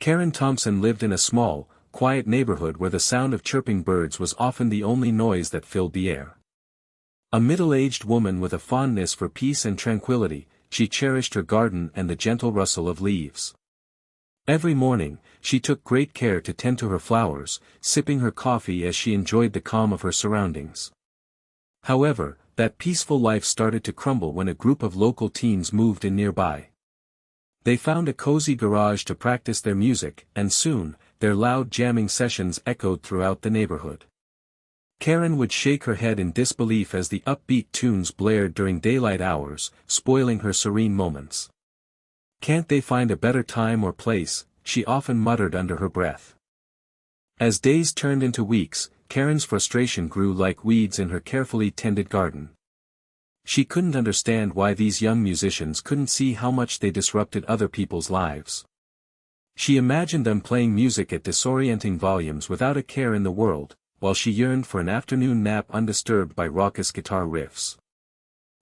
Karen Thompson lived in a small, quiet neighborhood where the sound of chirping birds was often the only noise that filled the air. A middle-aged woman with a fondness for peace and tranquility, she cherished her garden and the gentle rustle of leaves. Every morning, she took great care to tend to her flowers, sipping her coffee as she enjoyed the calm of her surroundings. However, that peaceful life started to crumble when a group of local teens moved in nearby. They found a cozy garage to practice their music, and soon, their loud jamming sessions echoed throughout the neighborhood. Karen would shake her head in disbelief as the upbeat tunes blared during daylight hours, spoiling her serene moments. "Can't they find a better time or place?" she often muttered under her breath. As days turned into weeks, Karen's frustration grew like weeds in her carefully tended garden. She couldn't understand why these young musicians couldn't see how much they disrupted other people's lives. She imagined them playing music at disorienting volumes without a care in the world, while she yearned for an afternoon nap undisturbed by raucous guitar riffs.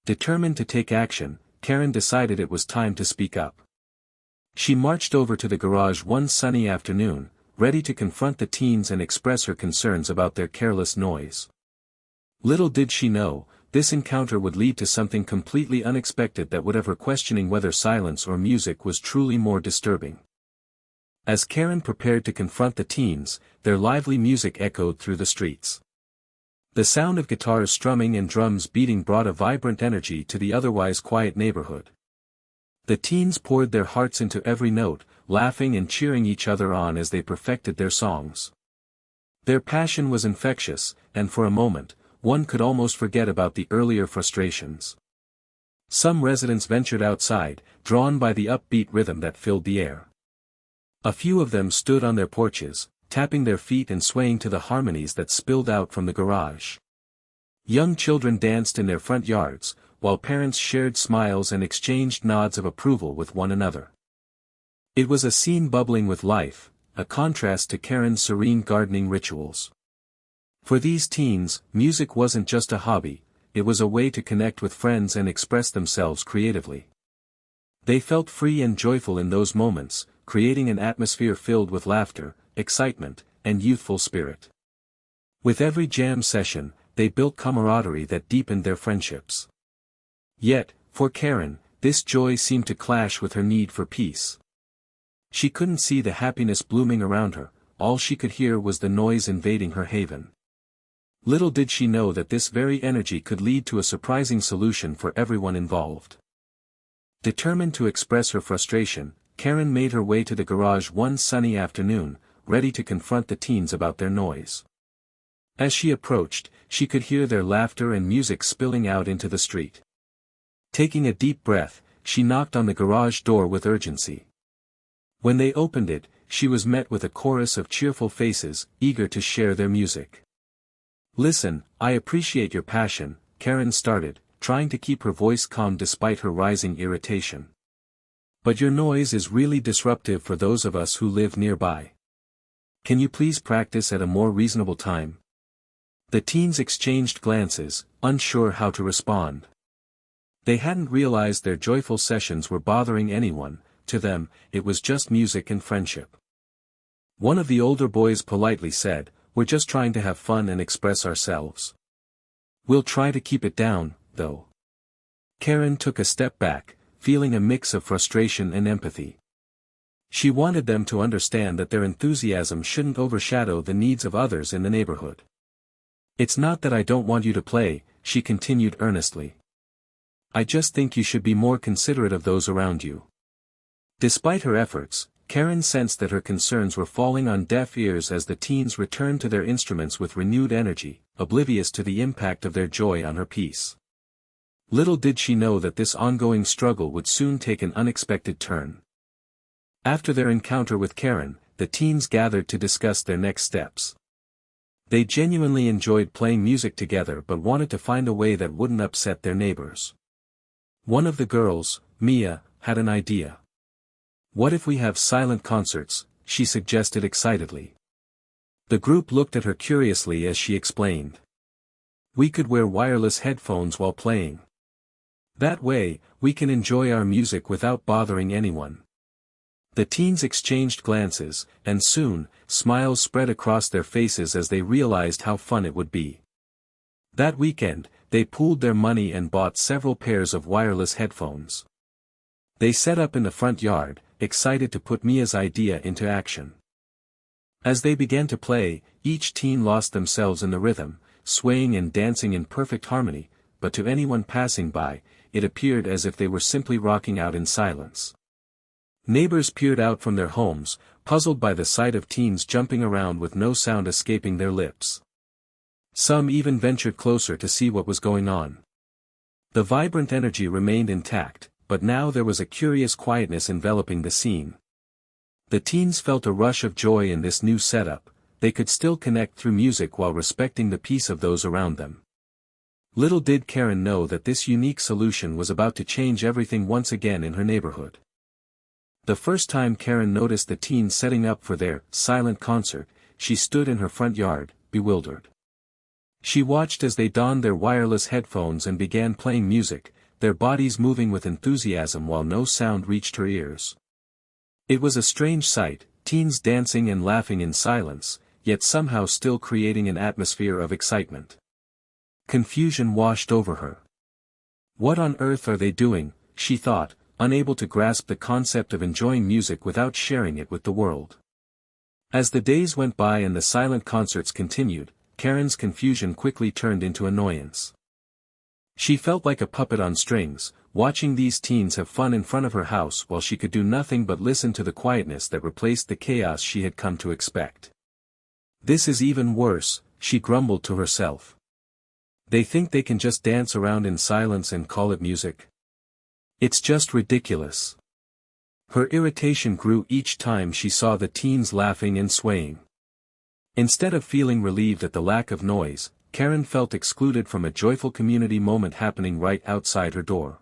Determined to take action, Karen decided it was time to speak up. She marched over to the garage one sunny afternoon, ready to confront the teens and express her concerns about their careless noise. Little did she know, this encounter would lead to something completely unexpected that would have her questioning whether silence or music was truly more disturbing. As Karen prepared to confront the teens, their lively music echoed through the streets. The sound of guitars strumming and drums beating brought a vibrant energy to the otherwise quiet neighborhood. The teens poured their hearts into every note, laughing and cheering each other on as they perfected their songs. Their passion was infectious, and for a moment, one could almost forget about the earlier frustrations. Some residents ventured outside, drawn by the upbeat rhythm that filled the air. A few of them stood on their porches, tapping their feet and swaying to the harmonies that spilled out from the garage. Young children danced in their front yards, while parents shared smiles and exchanged nods of approval with one another. It was a scene bubbling with life, a contrast to Karen's serene gardening rituals. For these teens, music wasn't just a hobby, it was a way to connect with friends and express themselves creatively. They felt free and joyful in those moments, creating an atmosphere filled with laughter, excitement, and youthful spirit. With every jam session, they built camaraderie that deepened their friendships. Yet, for Karen, this joy seemed to clash with her need for peace. She couldn't see the happiness blooming around her, all she could hear was the noise invading her haven. Little did she know that this very energy could lead to a surprising solution for everyone involved. Determined to express her frustration, Karen made her way to the garage one sunny afternoon, ready to confront the teens about their noise. As she approached, she could hear their laughter and music spilling out into the street. Taking a deep breath, she knocked on the garage door with urgency. When they opened it, she was met with a chorus of cheerful faces, eager to share their music. "Listen, I appreciate your passion," Karen started, trying to keep her voice calm despite her rising irritation. "But your noise is really disruptive for those of us who live nearby. Can you please practice at a more reasonable time?" The teens exchanged glances, unsure how to respond. They hadn't realized their joyful sessions were bothering anyone. To them, it was just music and friendship. One of the older boys politely said, "We're just trying to have fun and express ourselves. We'll try to keep it down, though." Karen took a step back, feeling a mix of frustration and empathy. She wanted them to understand that their enthusiasm shouldn't overshadow the needs of others in the neighborhood. "It's not that I don't want you to play," she continued earnestly. "I just think you should be more considerate of those around you." Despite her efforts, Karen sensed that her concerns were falling on deaf ears as the teens returned to their instruments with renewed energy, oblivious to the impact of their joy on her peace. Little did she know that this ongoing struggle would soon take an unexpected turn. After their encounter with Karen, the teens gathered to discuss their next steps. They genuinely enjoyed playing music together but wanted to find a way that wouldn't upset their neighbors. One of the girls, Mia, had an idea. "What if we have silent concerts?" she suggested excitedly. The group looked at her curiously as she explained. "We could wear wireless headphones while playing. That way, we can enjoy our music without bothering anyone." The teens exchanged glances, and soon, smiles spread across their faces as they realized how fun it would be. That weekend, they pooled their money and bought several pairs of wireless headphones. They set up in the front yard, excited to put Mia's idea into action. As they began to play, each teen lost themselves in the rhythm, swaying and dancing in perfect harmony, but to anyone passing by, it appeared as if they were simply rocking out in silence. Neighbors peered out from their homes, puzzled by the sight of teens jumping around with no sound escaping their lips. Some even ventured closer to see what was going on. The vibrant energy remained intact, but now there was a curious quietness enveloping the scene. The teens felt a rush of joy in this new setup. They could still connect through music while respecting the peace of those around them. Little did Karen know that this unique solution was about to change everything once again in her neighborhood. The first time Karen noticed the teens setting up for their silent concert, she stood in her front yard, bewildered. She watched as they donned their wireless headphones and began playing music, their bodies moving with enthusiasm while no sound reached her ears. It was a strange sight, teens dancing and laughing in silence, yet somehow still creating an atmosphere of excitement. Confusion washed over her. What on earth are they doing, she thought, unable to grasp the concept of enjoying music without sharing it with the world. As the days went by and the silent concerts continued, Karen's confusion quickly turned into annoyance. She felt like a puppet on strings, watching these teens have fun in front of her house while she could do nothing but listen to the quietness that replaced the chaos she had come to expect. This is even worse, she grumbled to herself. They think they can just dance around in silence and call it music? It's just ridiculous. Her irritation grew each time she saw the teens laughing and swaying. Instead of feeling relieved at the lack of noise, Karen felt excluded from a joyful community moment happening right outside her door.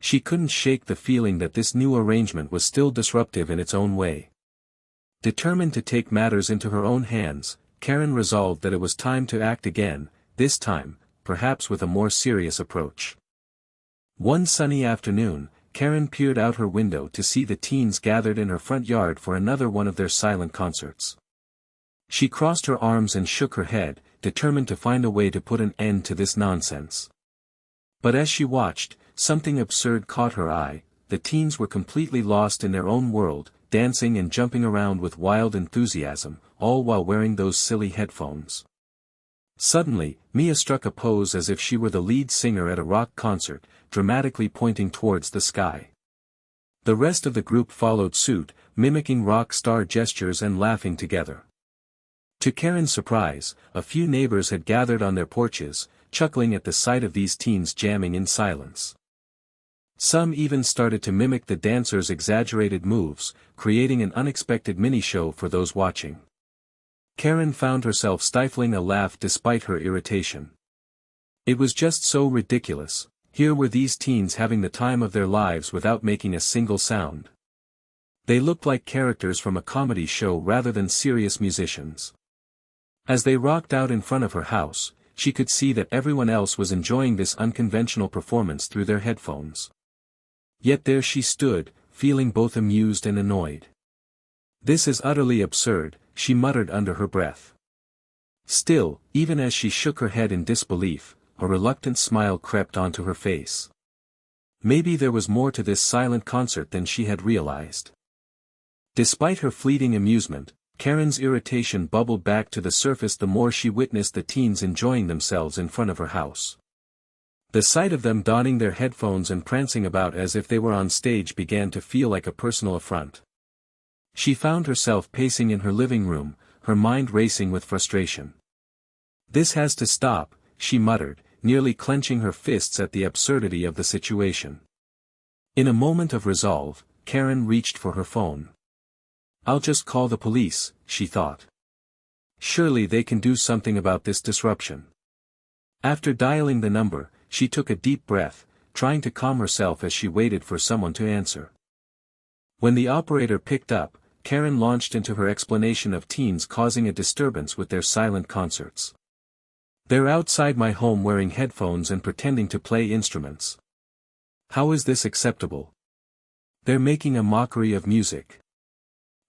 She couldn't shake the feeling that this new arrangement was still disruptive in its own way. Determined to take matters into her own hands, Karen resolved that it was time to act again, this time, perhaps with a more serious approach. One sunny afternoon, Karen peered out her window to see the teens gathered in her front yard for another one of their silent concerts. She crossed her arms and shook her head, determined to find a way to put an end to this nonsense. But as she watched, something absurd caught her eye. The teens were completely lost in their own world, dancing and jumping around with wild enthusiasm, all while wearing those silly headphones. Suddenly, Mia struck a pose as if she were the lead singer at a rock concert, dramatically pointing towards the sky. The rest of the group followed suit, mimicking rock star gestures and laughing together. To Karen's surprise, a few neighbors had gathered on their porches, chuckling at the sight of these teens jamming in silence. Some even started to mimic the dancers' exaggerated moves, creating an unexpected mini-show for those watching. Karen found herself stifling a laugh despite her irritation. It was just so ridiculous. Here were these teens having the time of their lives without making a single sound. They looked like characters from a comedy show rather than serious musicians. As they rocked out in front of her house, she could see that everyone else was enjoying this unconventional performance through their headphones. Yet there she stood, feeling both amused and annoyed. This is utterly absurd, she muttered under her breath. Still, even as she shook her head in disbelief, a reluctant smile crept onto her face. Maybe there was more to this silent concert than she had realized. Despite her fleeting amusement, Karen's irritation bubbled back to the surface the more she witnessed the teens enjoying themselves in front of her house. The sight of them donning their headphones and prancing about as if they were on stage began to feel like a personal affront. She found herself pacing in her living room, her mind racing with frustration. "This has to stop," she muttered, nearly clenching her fists at the absurdity of the situation. In a moment of resolve, Karen reached for her phone. "I'll just call the police," she thought. "Surely they can do something about this disruption." After dialing the number, she took a deep breath, trying to calm herself as she waited for someone to answer. When the operator picked up, Karen launched into her explanation of teens causing a disturbance with their silent concerts. "They're outside my home wearing headphones and pretending to play instruments. How is this acceptable? They're making a mockery of music.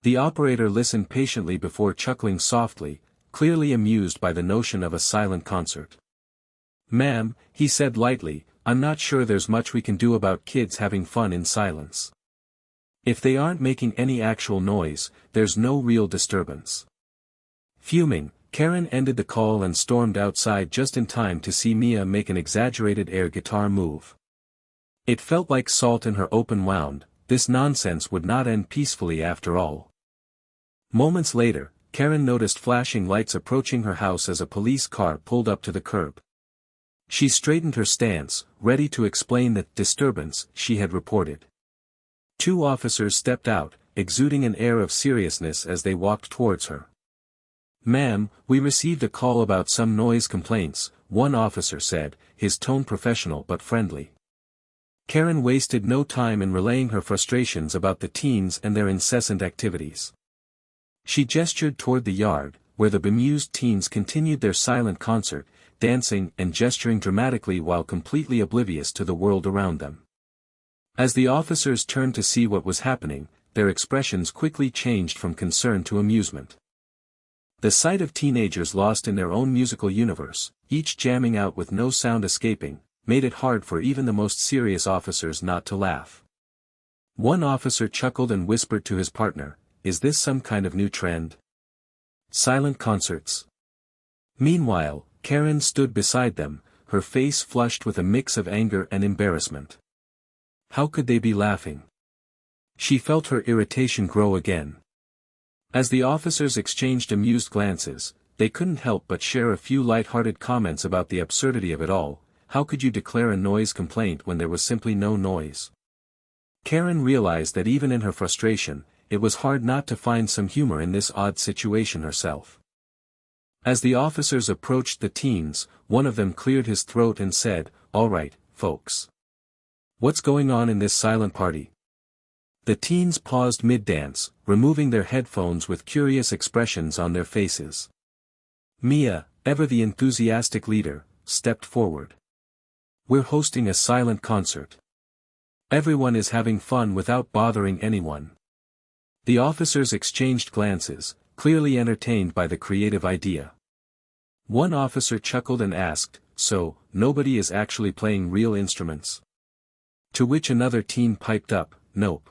The operator listened patiently before chuckling softly, clearly amused by the notion of a silent concert. "Ma'am," he said lightly, "I'm not sure there's much we can do about kids having fun in silence. If they aren't making any actual noise, there's no real disturbance." Fuming, Karen ended the call and stormed outside just in time to see Mia make an exaggerated air guitar move. It felt like salt in her open wound. This nonsense would not end peacefully after all. Moments later, Karen noticed flashing lights approaching her house as a police car pulled up to the curb. She straightened her stance, ready to explain the disturbance she had reported. Two officers stepped out, exuding an air of seriousness as they walked towards her. "Ma'am, we received a call about some noise complaints," one officer said, his tone professional but friendly. Karen wasted no time in relaying her frustrations about the teens and their incessant activities. She gestured toward the yard, where the bemused teens continued their silent concert, dancing and gesturing dramatically while completely oblivious to the world around them. As the officers turned to see what was happening, their expressions quickly changed from concern to amusement. The sight of teenagers lost in their own musical universe, each jamming out with no sound escaping, made it hard for even the most serious officers not to laugh. One officer chuckled and whispered to his partner, "Is this some kind of new trend? Silent concerts?" Meanwhile, Karen stood beside them, her face flushed with a mix of anger and embarrassment. How could they be laughing? She felt her irritation grow again. As the officers exchanged amused glances, they couldn't help but share a few light-hearted comments about the absurdity of it all. How could you declare a noise complaint when there was simply no noise? Karen realized that even in her frustration, it was hard not to find some humor in this odd situation herself. As the officers approached the teens, one of them cleared his throat and said, "All right, folks. What's going on in this silent party?" The teens paused mid-dance, removing their headphones with curious expressions on their faces. Mia, ever the enthusiastic leader, stepped forward. "We're hosting a silent concert. Everyone is having fun without bothering anyone." The officers exchanged glances, clearly entertained by the creative idea. One officer chuckled and asked, "So, nobody is actually playing real instruments?" To which another teen piped up, "Nope.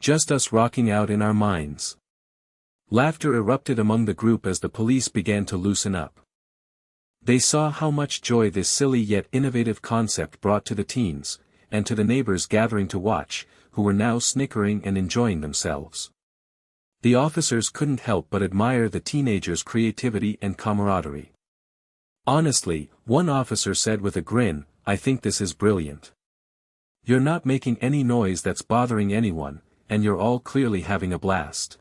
Just us rocking out in our minds." Laughter erupted among the group as the police began to loosen up. They saw how much joy this silly yet innovative concept brought to the teens, and to the neighbors gathering to watch, who were now snickering and enjoying themselves. The officers couldn't help but admire the teenagers' creativity and camaraderie. "Honestly," one officer said with a grin, "I think this is brilliant. You're not making any noise that's bothering anyone, and you're all clearly having a blast."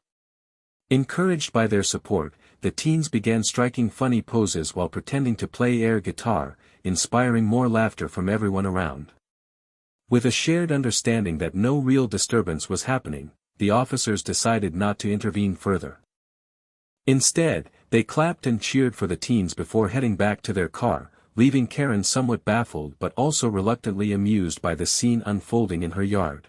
Encouraged by their support, the teens began striking funny poses while pretending to play air guitar, inspiring more laughter from everyone around. With a shared understanding that no real disturbance was happening, the officers decided not to intervene further. Instead, they clapped and cheered for the teens before heading back to their car, leaving Karen somewhat baffled but also reluctantly amused by the scene unfolding in her yard.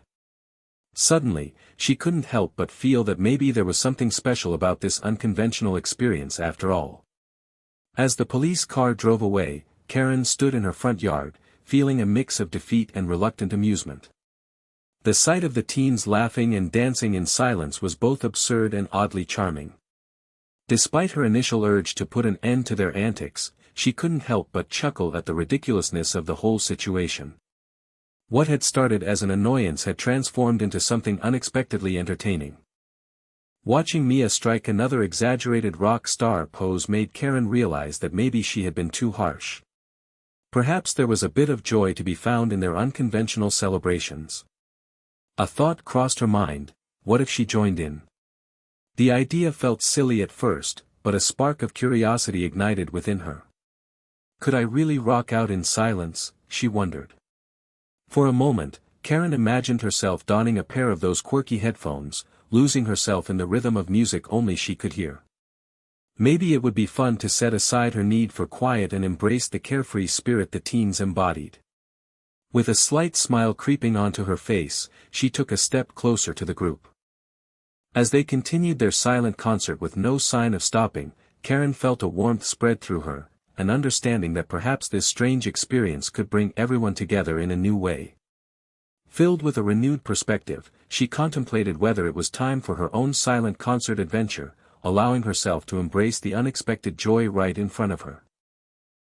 Suddenly, she couldn't help but feel that maybe there was something special about this unconventional experience after all. As the police car drove away, Karen stood in her front yard, feeling a mix of defeat and reluctant amusement. The sight of the teens laughing and dancing in silence was both absurd and oddly charming. Despite her initial urge to put an end to their antics, she couldn't help but chuckle at the ridiculousness of the whole situation. What had started as an annoyance had transformed into something unexpectedly entertaining. Watching Mia strike another exaggerated rock star pose made Karen realize that maybe she had been too harsh. Perhaps there was a bit of joy to be found in their unconventional celebrations. A thought crossed her mind: what if she joined in? The idea felt silly at first, but a spark of curiosity ignited within her. Could I really rock out in silence, she wondered. For a moment, Karen imagined herself donning a pair of those quirky headphones, losing herself in the rhythm of music only she could hear. Maybe it would be fun to set aside her need for quiet and embrace the carefree spirit the teens embodied. With a slight smile creeping onto her face, she took a step closer to the group. As they continued their silent concert with no sign of stopping, Karen felt a warmth spread through her, an understanding that perhaps this strange experience could bring everyone together in a new way. Filled with a renewed perspective, she contemplated whether it was time for her own silent concert adventure, allowing herself to embrace the unexpected joy right in front of her.